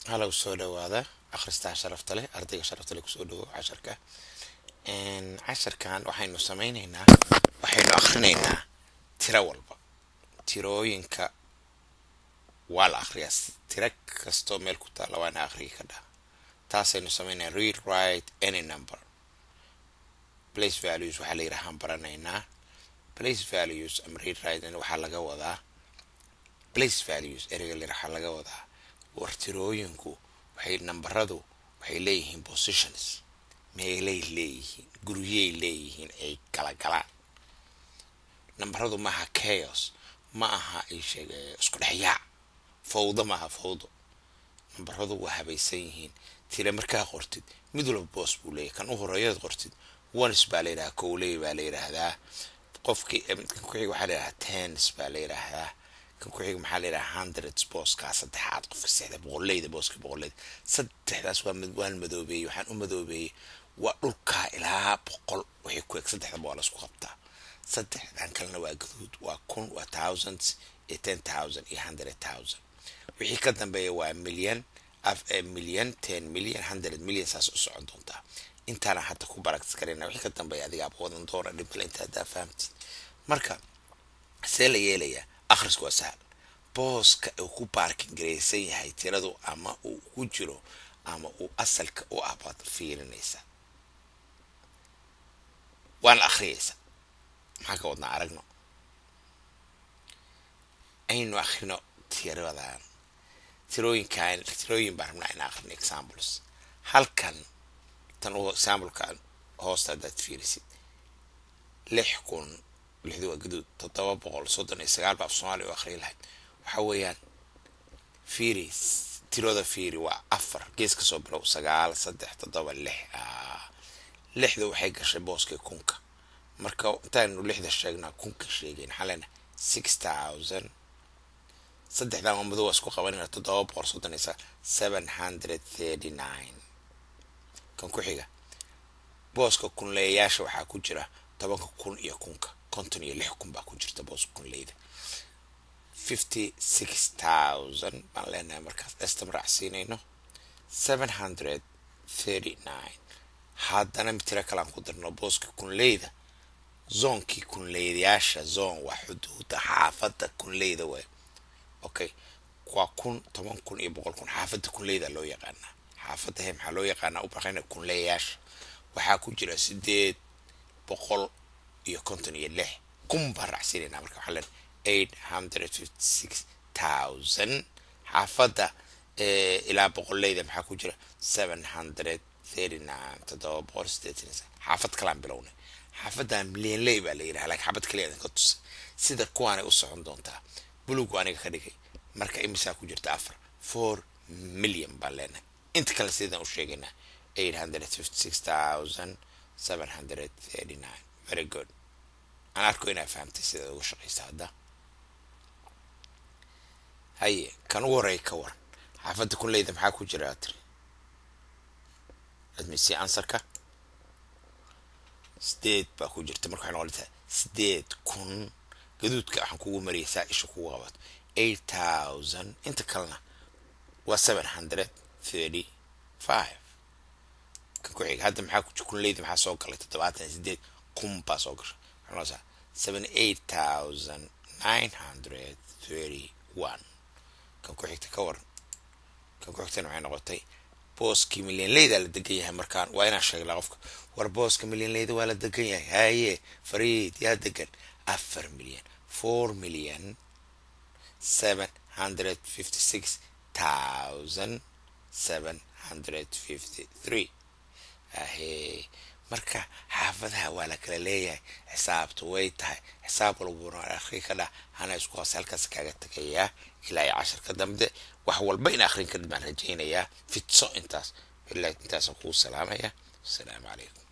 هلا وسودا هذا أخرستها شرفت له أرضي شرفت لك سودو عشركة إن عشر كان وحين سمين هنا وحين أخرنينا ترى تيروينك والأخرياس ترك كستو ملكو لو أنا أخري كده تاسين سمينا read write any number place values وحالي رحم برانينا place values أم read write إنه وحلا وذا place values إرجع اللي رح حلا وذا wartirooyinku waxay nambaradu waxay leeyihiin positions meelay leeyihiin guryay leeyihiin ay kala galaan nambaradu maaha chaos ma aha ay sheegay isku dhexyaac fawdo maaha fawdo nambaradu waa habaysan yihiin tira markaa qortid mid walba boos buu leeyahay kan u horeeyaad qortid ones baa la yidhaahdaa kowley baa la yidhaahdaa qofkii ku xiga waxaa la yidhahdaa tens baa la yidhaahdaa kan ku xiga maxaa la yidhaha hundreds booska saddexaad qofka saxda boqoleyda booska boqoleyda saddexdaas waan madoobeeyey waxaan u madoobeeyey waa dhulkaa ilaa boqol wixii ku eg saddexda boqol isku qabtaa saddexdan kalena waa gaduud waa kun waa thousands iyo 10,000 iyo 100,000 wixii ka dambeeya waa million million 10 million 100 million saas u socon doontaa intaana hadda ku baraktis karayna wixii ka dambeeya adigaa wadan doona dhibkale inta haddaa fahamtid marka see la yeelayaa akhrisku waa sahal booska uu ku baarkin garaysan yahay tiradu ama uu ku jiro ama uu asalka u abaad fiirinaysa waan akhriyaysa maxaa ka wadnaa aragno aynu akhrino tiradan tirooyin baan rabnaa inaan akhrino examples halkan tan uu examplekan hoosta haddaad fiirisid 6,000 lixdu waa gaduud 739 baa Soomaali u akhriin lahayd waxa weeyaan fiiri tirada fiiri waa 4 gees ka soo bilow 9 3 7 6 lixdu waxay gashay booska kunka marka intaanu lixda sheegnaa kunka sheegeen xalana 6,000 saddexdan oo madow isku qabanina 739 kan ku xiga booska kunleeyaasha waxaa ku jira 10,000 iyo kunka konton iyo 6,000 baa ku jirta booska kunleyda 56,000 baan leenahay markaas istimraacsiinayno 739 haddana mitira kalaan ku darno booska kunleyda zoonkii kunleydayaasha zoon waa xuduuda xaafadda kunleyda way okay waa 10,000 iyo 100,000 xaafadda kunleyda loo yaqaanaa xaafadda maxaa loo yaqaanaa u baqayna kunleeyaasha waxaa ku jira 800 iyo konton iyo 6 kun baan raacsiinayna marka waxaa leen 856,000 xaafadda ilaa boqoleyda maxaa ku jira 739 xaafad kalaan bilownay xaafaddan milyanley baa la yidhaha laakiin xaafad kaliya idinka tusa sida kuwaanay u socon doontaa bulugu aniga ka dhigay marka imisaa ku jirta 4 milyan baan leenahay inta kale sidaan u sheegaynaa 856,739 very good أنا أركو إنها فهمت سيدا وشقي سادا هاي كان وري كور حافظت كل إذا محاكو جراتري لازم يسي أنصركا سديد باكو جرت مركو حين قلتها سديد كن قدود حنكو مريسا إيشو كو غابت 8,000 انت كلنا و 735 كان كوعيك هذا محاكو كل إذا محا سوق لي تتبعاتنا سديد كن با سوق 78,931 kan ku xigta ka waran kan ku xigtana waxay noqotay booski milyanleyda la degan yahay markaan waa inaan sheegnaa qofka war booska milyanleyda waa la degan yahay haye fariid yaa degan 4 milyan 4 milyan 756,753 ahee marka xaafadaha waa la kala leeyahay xisaabtu way tahay xisaab walbuna akhri ka dha hana isku hoos halkaas kaaga tagayaa ilaa 10 ka dambe wax walba in akhrin ka dibaan rajaynayaa fitso intaas ilaa intaas ku salaamaya assalaamu calaykum